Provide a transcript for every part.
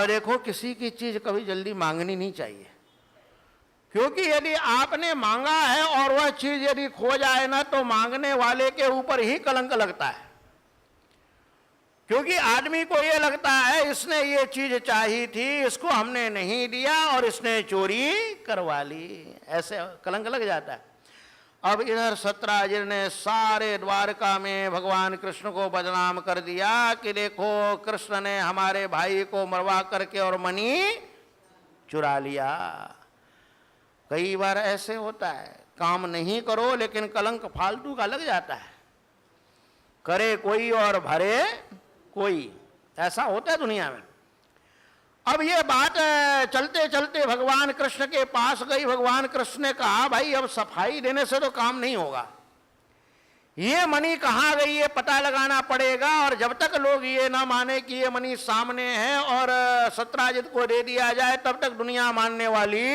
अब देखो, किसी की चीज कभी जल्दी मांगनी नहीं चाहिए, क्योंकि यदि आपने मांगा है और वह चीज यदि खो जाए ना, तो मांगने वाले के ऊपर ही कलंक लगता है। क्योंकि आदमी को यह लगता है इसने ये चीज चाहिए थी, इसको हमने नहीं दिया और इसने चोरी करवा ली, ऐसे कलंक लग जाता है। अब इधर सत्राजित ने सारे द्वारका में भगवान कृष्ण को बदनाम कर दिया कि देखो, कृष्ण ने हमारे भाई को मरवा करके और मणि चुरा लिया। कई बार ऐसे होता है, काम नहीं करो लेकिन कलंक फालतू का लग जाता है, करे कोई और भरे कोई, ऐसा होता है दुनिया में। अब ये बात चलते चलते भगवान कृष्ण के पास गई। भगवान कृष्ण ने कहा, भाई अब सफाई देने से तो काम नहीं होगा, ये मणि कहाँ गई ये पता लगाना पड़ेगा, और जब तक लोग ये ना माने कि ये मणि सामने है और सत्राजित को दे दिया जाए, तब तक दुनिया मानने वाली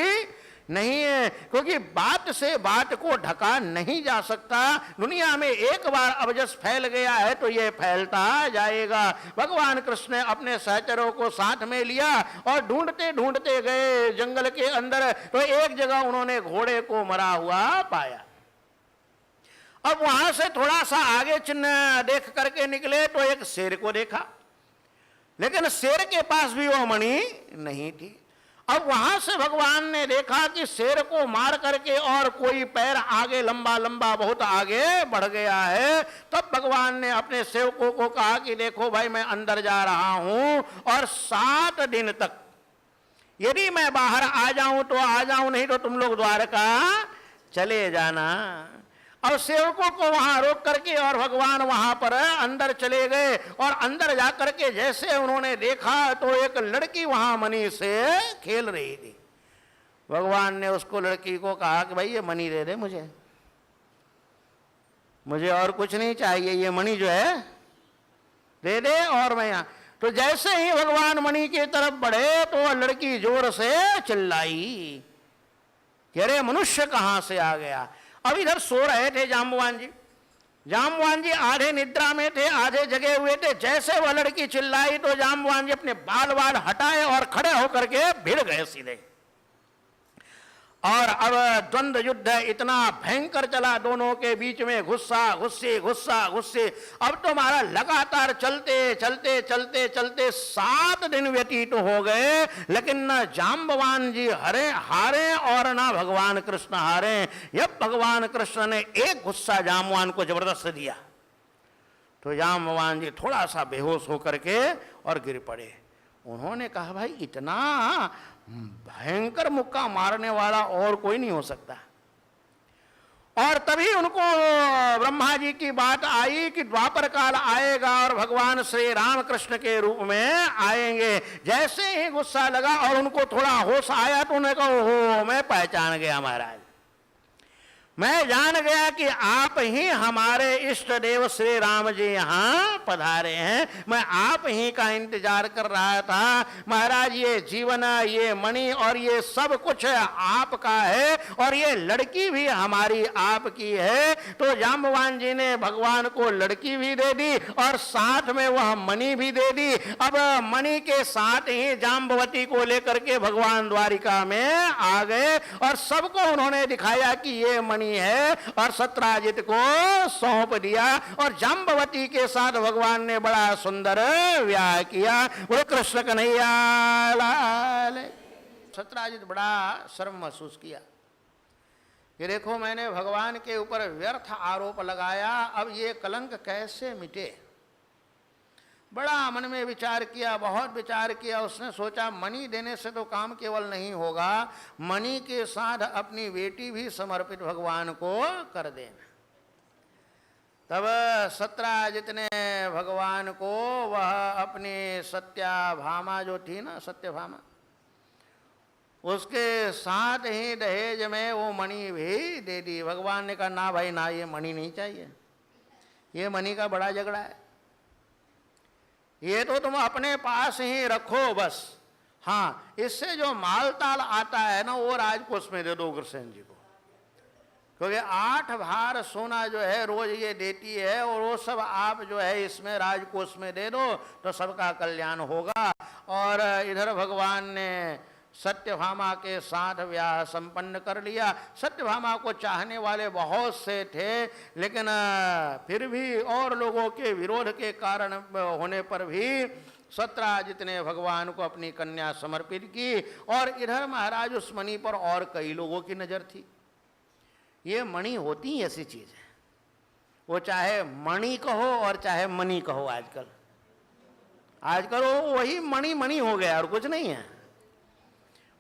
नहीं है। क्योंकि बात से बात को ढका नहीं जा सकता। दुनिया में एक बार अबजस फैल गया है तो ये फैलता जाएगा। भगवान कृष्ण ने अपने सहचरों को साथ में लिया और ढूंढते ढूंढते गए जंगल के अंदर, तो एक जगह उन्होंने घोड़े को मरा हुआ पाया। अब वहां से थोड़ा सा आगे चिन्ह देख करके निकले तो एक शेर को देखा, लेकिन शेर के पास भी वो मणि नहीं थी। अब वहां से भगवान ने देखा कि शेर को मार करके और कोई पैर आगे लंबा लंबा बहुत आगे बढ़ गया है। तब भगवान ने अपने सेवकों को कहा कि देखो भाई, मैं अंदर जा रहा हूं और 7 दिन तक यदि मैं बाहर आ जाऊं तो आ जाऊं, नहीं तो तुम लोग द्वारका चले जाना। और सेवकों को वहां रोक करके और भगवान वहां पर अंदर चले गए। और अंदर जाकर के जैसे उन्होंने देखा तो एक लड़की वहां मणि से खेल रही थी। भगवान ने उसको, लड़की को कहा कि भाई ये मणि दे दे मुझे और कुछ नहीं चाहिए, ये मणि जो है दे दे और मैं यहाँ। तो जैसे ही भगवान मणि की तरफ बढ़े तो लड़की जोर से चिल्लाई कि अरे मनुष्य कहां से आ गया। अब इधर सो रहे थे जाम्बवान जी आधे निद्रा में थे, आधे जगे हुए थे। जैसे वह लड़की चिल्लाई तो जाम्बवान जी अपने बाल हटाए और खड़े होकर के भिड़ गए सीधे। और अब द्वंद्व युद्ध इतना भयंकर चला, दोनों के बीच में गुस्सा गुस्से। अब तो हमारा लगातार चलते 7 दिन व्यतीत हो गए, लेकिन न जाम्बवान जी हारे और न भगवान कृष्ण हारे। जब भगवान कृष्ण ने एक गुस्सा जाम्बवान को जबरदस्त दिया तो जाम्बवान जी थोड़ा सा बेहोश होकर के और गिर पड़े। उन्होंने कहा, भाई इतना भयंकर मुक्का मारने वाला और कोई नहीं हो सकता। और तभी उनको ब्रह्मा जी की बात आई कि द्वापर काल आएगा और भगवान श्री राम कृष्ण के रूप में आएंगे। जैसे ही गुस्सा लगा और उनको थोड़ा होश आया तो उन्होंने कहा, ओहो मैं पहचान गया महाराज, मैं जान गया कि आप ही हमारे इष्ट देव श्री राम जी यहाँ पधारे हैं। मैं आप ही का इंतजार कर रहा था महाराज। ये जीवन, ये मणि और ये सब कुछ आपका है और ये लड़की भी हमारी आपकी है। तो जाम्बवान जी ने भगवान को लड़की भी दे दी और साथ में वह मणि भी दे दी। अब मणि के साथ ही जाम्बवती को लेकर के भगवान द्वारिका में आ गए और सबको उन्होंने दिखाया कि ये मणि है और सत्राजित को सौंप दिया। और जाम्बवती के साथ भगवान ने बड़ा सुंदर व्याह किया। वो कृष्ण कन्हैया लाल। सत्राजित बड़ा शर्म महसूस किया कि देखो, मैंने भगवान के ऊपर व्यर्थ आरोप लगाया, अब ये कलंक कैसे मिटे। बड़ा मन में विचार किया, बहुत विचार किया। उसने सोचा मणि देने से तो काम केवल नहीं होगा, मणि के साथ अपनी बेटी भी समर्पित भगवान को कर देना। तब सत्राजित ने भगवान को वह अपनी सत्यभामा जो थी ना, सत्यभामा, उसके साथ ही दहेज में वो मणि भी दे दी। भगवान ने कहा, ना भाई ना, ये मणि नहीं चाहिए, ये मणि का बड़ा झगड़ा है, ये तो तुम अपने पास ही रखो बस। हाँ, इससे जो मालताल आता है ना, वो राजकोष में दे दो उग्रसेन जी को, क्योंकि 8 भार सोना जो है रोज ये देती है और वो सब आप जो है इसमें राजकोष में दे दो तो सबका कल्याण होगा। और इधर भगवान ने सत्यभामा के साथ विवाह संपन्न कर लिया। सत्यभामा को चाहने वाले बहुत से थे, लेकिन फिर भी और लोगों के विरोध के कारण होने पर भी सत्यजित ने भगवान को अपनी कन्या समर्पित की। और इधर महाराज उस मणि पर और कई लोगों की नजर थी। ये मणि होती ही ऐसी चीज है, वो चाहे मणि कहो और चाहे मणि कहो, आजकल वो वही मणि मणि हो गया और कुछ नहीं है।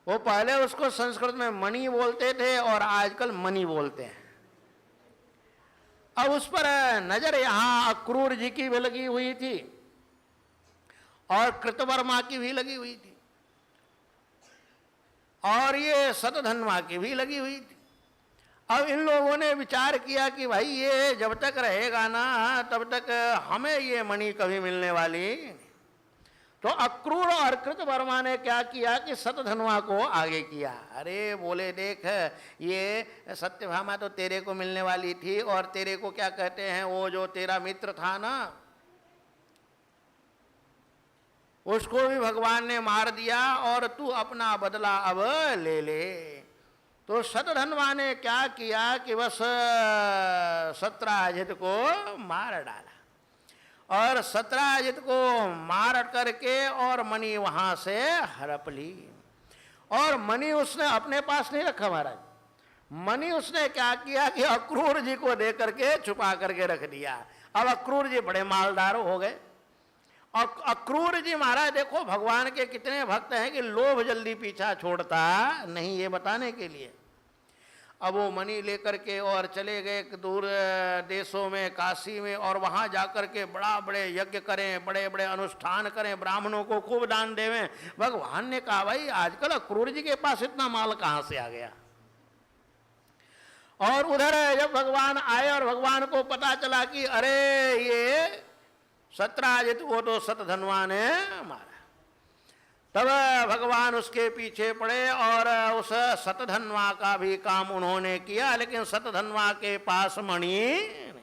वो पहले उसको संस्कृत में मणि बोलते थे और आजकल मणि बोलते हैं। अब उस पर नजर यहां अक्रूर जी की भी लगी हुई थी और कृतवर्मा की भी लगी हुई थी और ये शतधन्वा की भी लगी हुई थी। अब इन लोगों ने विचार किया कि भाई ये जब तक रहेगा ना तब तक हमें ये मणि कभी मिलने वाली। तो अक्रूर और कृतवर्मा ने क्या किया कि शतधन्वा को आगे किया। अरे बोले देख, ये सत्यभामा तो तेरे को मिलने वाली थी और तेरे को क्या कहते हैं, वो जो तेरा मित्र था ना उसको भी भगवान ने मार दिया और तू अपना बदला अब ले ले। तो शतधन्वा ने क्या किया कि बस सत्यजित को मार डाला और सत्यजित को मार करके और मणि वहां से हड़प ली। और मणि उसने अपने पास नहीं रखा महाराज, मणि उसने क्या किया कि अक्रूर जी को दे करके छुपा करके रख दिया। अब अक्रूर जी बड़े मालदार हो गए। और अक्रूर जी महाराज देखो भगवान के कितने भक्त हैं कि लोभ जल्दी पीछा छोड़ता नहीं, ये बताने के लिए। अब वो मणि लेकर के और चले गए दूर देशों में, काशी में, और वहां जाकर के बड़ा बड़े यज्ञ करें, बड़े बड़े अनुष्ठान करें, ब्राह्मणों को खूब दान देवें। भगवान ने कहा भाई आजकल अक्रूर जी के पास इतना माल कहां से आ गया। और उधर जब भगवान आए और भगवान को पता चला कि अरे ये सत्यजित को तो शतधन्वा ने मारा, तब भगवान उसके पीछे पड़े और उस शतधन्वा का भी काम उन्होंने किया। लेकिन शतधन्वा के पास मणि नहीं।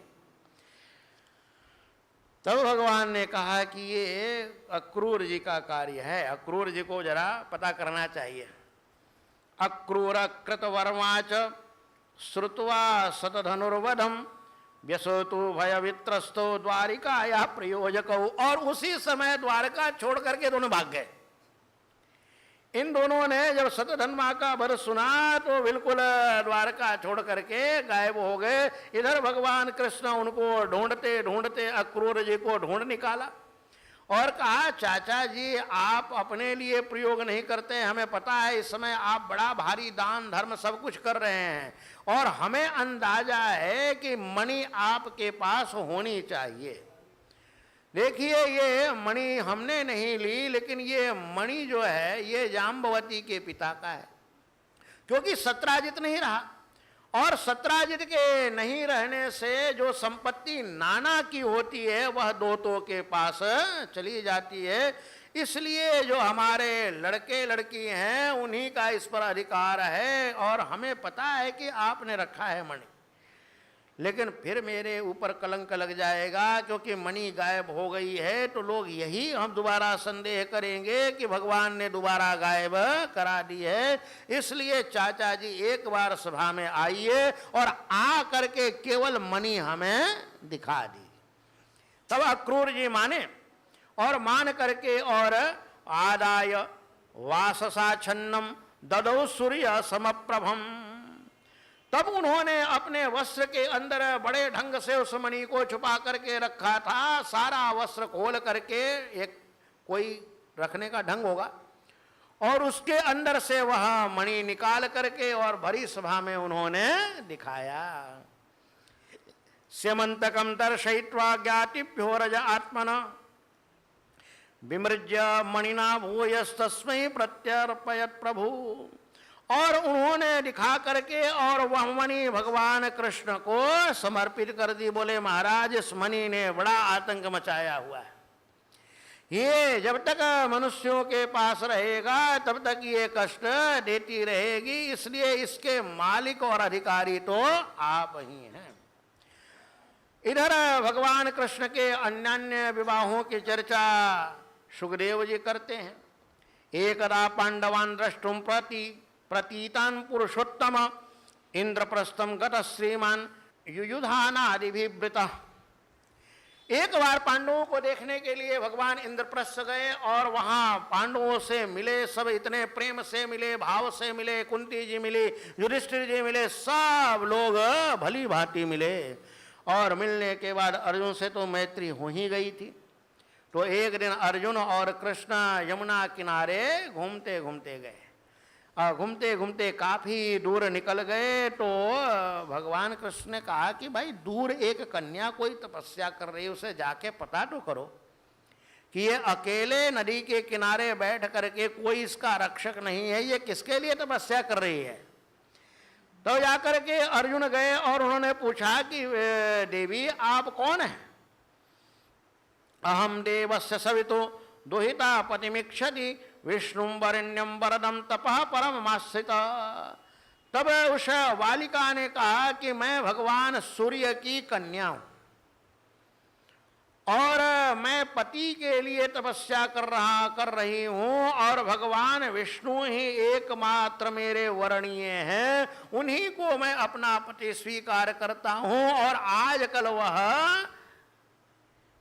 तब भगवान ने कहा कि ये अक्रूर जी का कार्य है, अक्रूर जी को जरा पता करना चाहिए। अक्रूर कृतवर्मा च श्रुत्वा शतधनुर्वधम व्यसोतु भय वित्रस्तो द्वारिकाया प्रयोजकौ। और उसी समय द्वारका छोड़ करके दोनों भाग गए। इन दोनों ने जब शतधन्वा का वध सुना तो बिल्कुल द्वारका छोड़ करके गायब हो गए। इधर भगवान कृष्ण उनको ढूंढते ढूंढते अक्रूर जी को ढूंढ निकाला और कहा चाचा जी आप अपने लिए प्रयोग नहीं करते, हमें पता है इस समय आप बड़ा भारी दान धर्म सब कुछ कर रहे हैं और हमें अंदाजा है कि मणि आपके पास होनी चाहिए। देखिए ये मणि हमने नहीं ली, लेकिन ये मणि जो है ये जाम्बवती के पिता का है, क्योंकि सत्यजित नहीं रहा और सत्यजित के नहीं रहने से जो संपत्ति नाना की होती है वह दोतों के पास चली जाती है। इसलिए जो हमारे लड़के लड़की हैं उन्हीं का इस पर अधिकार है और हमें पता है कि आपने रखा है मणि। लेकिन फिर मेरे ऊपर कलंक लग जाएगा, क्योंकि मणि गायब हो गई है तो लोग यही हम दोबारा संदेह करेंगे कि भगवान ने दोबारा गायब करा दी है। इसलिए चाचा जी एक बार सभा में आइए और आ करके केवल मणि हमें दिखा दी। तब अक्रूर जी माने और मान करके और आदाय वाससा छन्नम ददौ सूर्य समप्रभम। तब उन्होंने अपने वस्त्र के अंदर बड़े ढंग से उस मणि को छुपा करके रखा था। सारा वस्त्र खोल करके एक कोई रखने का ढंग होगा और उसके अंदर से वह मणि निकाल करके और भरी सभा में उन्होंने दिखाया। स्यमंतकम दर्शयित्वा ज्ञातिभ्यो रज आत्मना विमृज्य मणिना भूयस्तस्मै प्रत्यर्पयत् प्रभु। और उन्होंने दिखा करके और वह मणि भगवान कृष्ण को समर्पित कर दी। बोले महाराज इस मणि ने बड़ा आतंक मचाया हुआ है, ये जब तक मनुष्यों के पास रहेगा तब तक ये कष्ट देती रहेगी, इसलिए इसके मालिक और अधिकारी तो आप ही हैं। इधर भगवान कृष्ण के अन्यान्य विवाहों की चर्चा सुखदेव जी करते हैं एकदा पांडवान् द्रष्टुम प्रतीतान् पुरुषोत्तम इंद्रप्रस्थम गतः श्रीमान युयुधानादिभिवृतः। एक बार पांडवों को देखने के लिए भगवान इंद्रप्रस्थ गए और वहां पांडवों से मिले, सब इतने प्रेम से मिले, भाव से मिले, कुंती जी मिली, युधिष्ठिर जी मिले, सब लोग भली भांति मिले। और मिलने के बाद अर्जुन से तो मैत्री हो ही गई थी। तो एक दिन अर्जुन और कृष्ण यमुना किनारे घूमते घूमते गए और घूमते घूमते काफी दूर निकल गए। तो भगवान कृष्ण ने कहा कि भाई दूर एक कन्या कोई तपस्या कर रही है, उसे जाके पता तो करो कि ये अकेले नदी के किनारे बैठ करके कोई इसका रक्षक नहीं है, ये किसके लिए तपस्या कर रही है। तो जाकर के अर्जुन गए और उन्होंने पूछा कि देवी आप कौन है। अहम देवस्य सवितो दुहिता पतिमिक्षति विष्णु वरेण्यम वरदम तपः परममाश्रिता। तब उस बालिका ने कहा कि मैं भगवान सूर्य की कन्या हूं और मैं पति के लिए तपस्या कर रही हूं और भगवान विष्णु ही एकमात्र मेरे वरणीय हैं, उन्हीं को मैं अपना पति स्वीकार करता हूं। और आजकल वह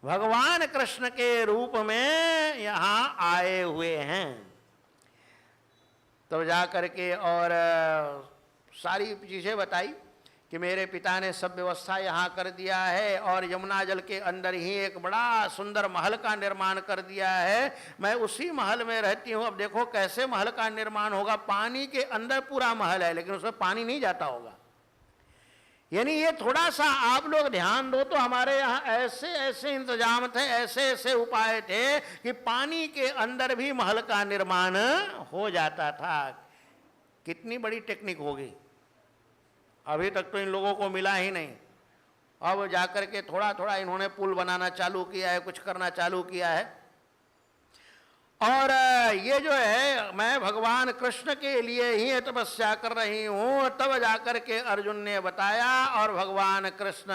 भगवान कृष्ण के रूप में यहां आए हुए हैं। तब जाकर के और सारी चीजें बताई कि मेरे पिता ने सब व्यवस्था यहाँ कर दिया है और यमुना जल के अंदर ही एक बड़ा सुंदर महल का निर्माण कर दिया है, मैं उसी महल में रहती हूँ। अब देखो कैसे महल का निर्माण होगा, पानी के अंदर पूरा महल है लेकिन उसमें पानी नहीं जाता होगा। यानी ये थोड़ा सा आप लोग ध्यान दो तो हमारे यहाँ ऐसे ऐसे इंतजाम थे, ऐसे ऐसे उपाय थे कि पानी के अंदर भी महल का निर्माण हो जाता था। कितनी बड़ी टेक्निक होगी, अभी तक तो इन लोगों को मिला ही नहीं। अब जाकर के थोड़ा थोड़ा इन्होंने पुल बनाना चालू किया है, कुछ करना चालू किया है। और ये जो है मैं भगवान कृष्ण के लिए ही तपस्या कर रही हूं। तब जाकर के अर्जुन ने बताया और भगवान कृष्ण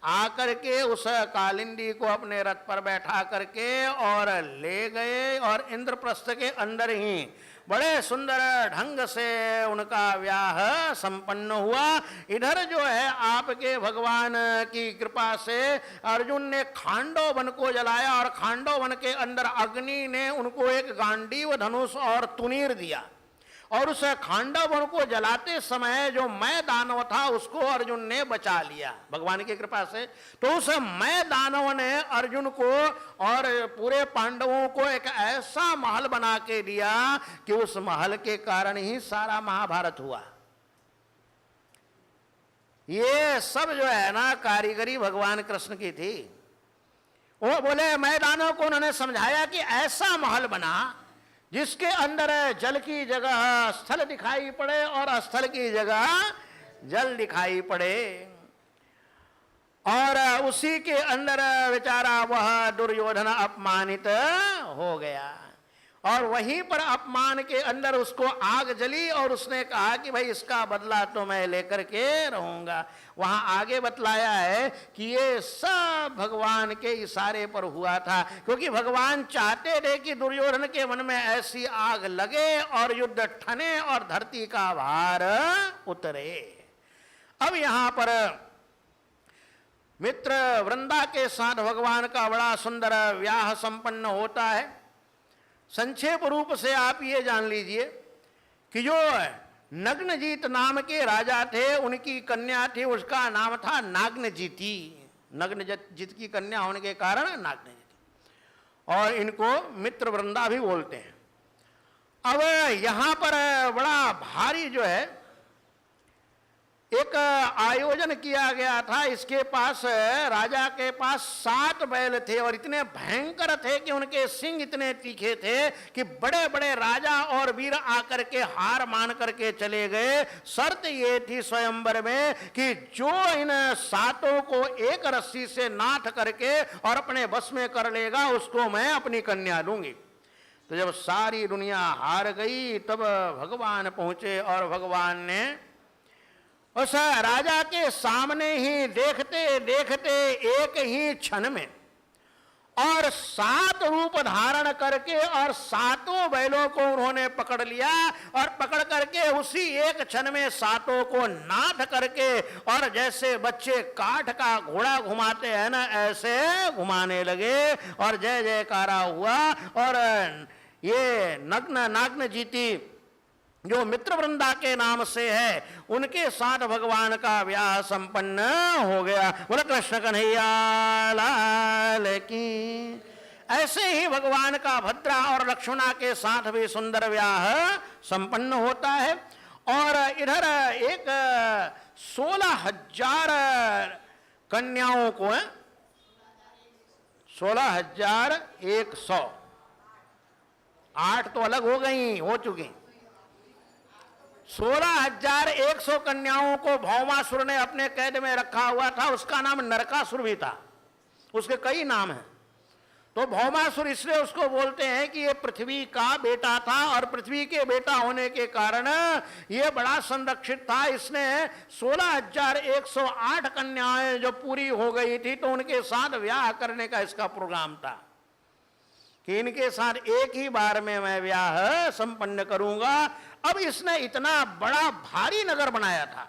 आकर के उस कालिंदी को अपने रथ पर बैठा करके और ले गए और इंद्रप्रस्थ के अंदर ही बड़े सुंदर ढंग से उनका व्याह संपन्न हुआ। इधर जो है आपके भगवान की कृपा से अर्जुन ने खांडव वन को जलाया और खांडव वन के अंदर अग्नि ने उनको एक गांडीव धनुष और तुनीर दिया और उस खांडव वन को जलाते समय जो मैं दानव था उसको अर्जुन ने बचा लिया भगवान की कृपा से। तो उस मैं दानव ने अर्जुन को और पूरे पांडवों को एक ऐसा महल बना के दिया कि उस महल के कारण ही सारा महाभारत हुआ। ये सब जो है ना कारीगरी भगवान कृष्ण की थी। वो बोले मैं दानव को उन्होंने समझाया कि ऐसा महल बना जिसके अंदर जल की जगह स्थल दिखाई पड़े और स्थल की जगह जल दिखाई पड़े। और उसी के अंदर बेचारा वह दुर्योधन अपमानित हो गया और वहीं पर अपमान के अंदर उसको आग जली और उसने कहा कि भाई इसका बदला तो मैं लेकर के रहूंगा। वहां आगे बतलाया है कि ये सब भगवान के इशारे पर हुआ था, क्योंकि भगवान चाहते थे कि दुर्योधन के मन में ऐसी आग लगे और युद्ध ठने और धरती का भार उतरे। अब यहां पर मित्र वृंदा के साथ भगवान का बड़ा सुंदर व्याह संपन्न होता है। संक्षेप रूप से आप ये जान लीजिए कि जो नग्नजीत नाम के राजा थे उनकी कन्या थी, उसका नाम था नाग्नजीती। नग्नजीत की कन्या होने के कारण नाग्नजीती, और इनको मित्र वृंदा भी बोलते हैं। अब यहां पर बड़ा भारी जो है एक आयोजन किया गया था। इसके पास राजा के पास 7 बैल थे और इतने भयंकर थे कि उनके सिंग इतने तीखे थे कि बड़े बड़े राजा और वीर आकर के हार मान करके चले गए। शर्त ये थी स्वयंवर में कि जो इन 7 को एक रस्सी से नाथ करके और अपने बस में कर लेगा उसको मैं अपनी कन्या दूंगी। तो जब सारी दुनिया हार गई तब भगवान पहुंचे और भगवान ने उस राजा के सामने ही देखते देखते एक ही क्षण में और 7 रूप धारण करके और 7 बैलों को उन्होंने पकड़ लिया और पकड़ करके उसी एक क्षण में 7 को नाथ करके और जैसे बच्चे काठ का घोड़ा घुमाते हैं ना, ऐसे घुमाने लगे और जय जयकारा हुआ। और ये नाग्न जीती जो मित्र वृंदा के नाम से है, उनके साथ भगवान का ब्याह संपन्न हो गया। बोले कृष्ण कन्हैया लाल की। ऐसे ही भगवान का भद्रा और लक्ष्मणा के साथ भी सुंदर ब्याह संपन्न होता है। और इधर एक 16,000 कन्याओं को 16,100, 8 तो अलग हो चुकी। 16,100 कन्याओं को भौमासुर ने अपने कैद में रखा हुआ था। उसका नाम नरकासुर भी था, उसके कई नाम हैं। तो भौमासुर इसलिए उसको बोलते हैं कि ये पृथ्वी का बेटा था और पृथ्वी के बेटा होने के कारण ये बड़ा संरक्षित था। इसने 16,108 कन्याएं जो पूरी हो गई थी तो उनके साथ ब्याह करने का इसका प्रोग्राम था कि इनके साथ एक ही बार में मैं ब्याह संपन्न करूंगा। अब इसने इतना बड़ा भारी नगर बनाया था,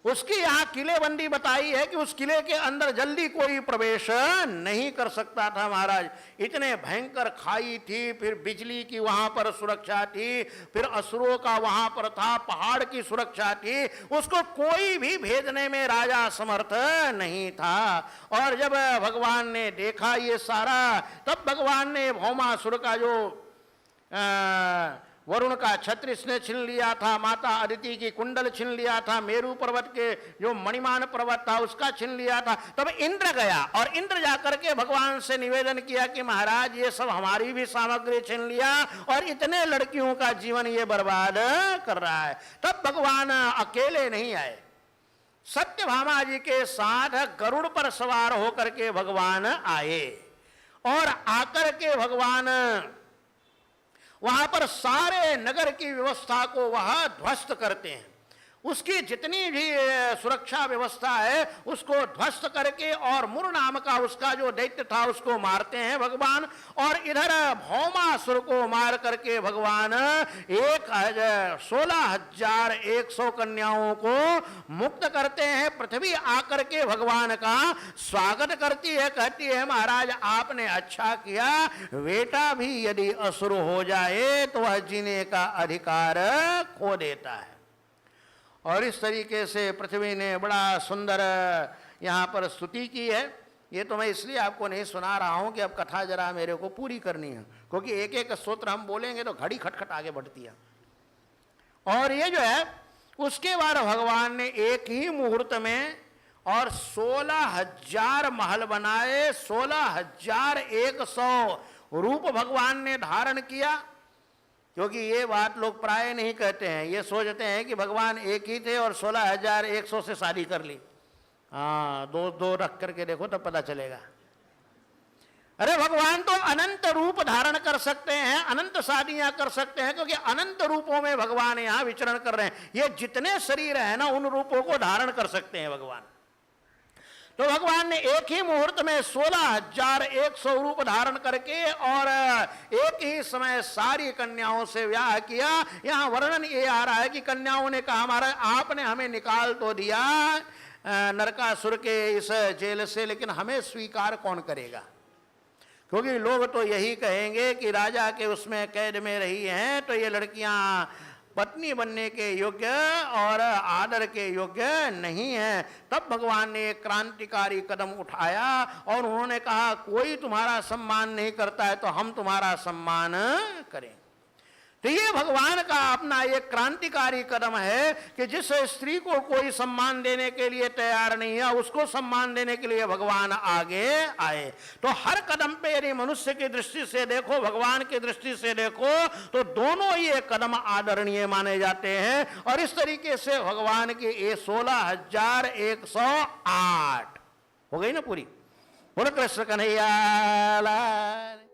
उसकी यहां किलेबंदी बताई है कि उस किले के अंदर जल्दी कोई प्रवेश नहीं कर सकता था महाराज। इतने भयंकर खाई थी, फिर बिजली की वहां पर सुरक्षा थी, फिर असुरों का वहां पर था, पहाड़ की सुरक्षा थी, उसको कोई भी भेदने में राजा समर्थ नहीं था। और जब भगवान ने देखा ये सारा, तब भगवान ने भौमासुर का जो वरुण का छत्र इसने छीन लिया था, माता अदिति की कुंडल छीन लिया था, मेरू पर्वत के जो मणिमान पर्वत था उसका छीन लिया था। तब इंद्र गया और इंद्र जाकर के भगवान से निवेदन किया कि महाराज ये सब हमारी भी सामग्री छीन लिया और इतने लड़कियों का जीवन ये बर्बाद कर रहा है। तब भगवान अकेले नहीं आए, सत्यभामा जी के साथ गरुड़ पर सवार होकर के भगवान आए और आकर के भगवान वहां पर सारे नगर की व्यवस्था को वह ध्वस्त करते हैं। उसकी जितनी भी सुरक्षा व्यवस्था है उसको ध्वस्त करके और मुर नाम का उसका जो दैत्य था उसको मारते हैं भगवान। और इधर भौमासुर को मार करके भगवान 16,100 कन्याओं को मुक्त करते हैं। पृथ्वी आकर के भगवान का स्वागत करती है, कहती है महाराज आपने अच्छा किया, बेटा भी यदि असुर हो जाए तो वह जीने का अधिकार खो देता है। और इस तरीके से पृथ्वी ने बड़ा सुंदर यहाँ पर स्तुति की है। ये तो मैं इसलिए आपको नहीं सुना रहा हूँ कि अब कथा जरा मेरे को पूरी करनी है, क्योंकि एक एक स्तोत्र हम बोलेंगे तो घड़ी खटखट आगे बढ़ती है। और ये जो है उसके बाद भगवान ने एक ही मुहूर्त में और 16,000 महल बनाए, 16,100 रूप भगवान ने धारण किया। क्योंकि ये बात लोग प्राय नहीं कहते हैं, ये सोचते हैं कि भगवान एक ही थे और 16,100 से शादी कर ली। हाँ, दो रख करके देखो तब पता चलेगा। अरे भगवान तो अनंत रूप धारण कर सकते हैं, अनंत शादियां कर सकते हैं, क्योंकि अनंत रूपों में भगवान यहां विचरण कर रहे हैं। ये जितने शरीर है ना उन रूपों को धारण कर सकते हैं भगवान। तो भगवान ने एक ही मुहूर्त में 16,100 रूप धारण करके और एक ही समय सारी कन्याओं से ब्याह किया। यहाँ वर्णन ये आ रहा है कि कन्याओं ने कहा महाराज आपने हमें निकाल तो दिया नरकासुर के इस जेल से, लेकिन हमें स्वीकार कौन करेगा? क्योंकि लोग तो यही कहेंगे कि राजा के उसमें कैद में रही हैं तो ये लड़कियां पत्नी बनने के योग्य और आदर के योग्य नहीं है। तब भगवान ने एक क्रांतिकारी कदम उठाया और उन्होंने कहा कोई तुम्हारा सम्मान नहीं करता है तो हम तुम्हारा सम्मान करें। तो ये भगवान का अपना एक क्रांतिकारी कदम है कि जिस स्त्री को कोई सम्मान देने के लिए तैयार नहीं है उसको सम्मान देने के लिए भगवान आगे आए। तो हर कदम पे यदि मनुष्य की दृष्टि से देखो, भगवान की दृष्टि से देखो, तो दोनों ये कदम आदरणीय माने जाते हैं। और इस तरीके से भगवान की ये 16,108 हो गई ना पूरी। बोलो कृष्ण कन्हैया लाल।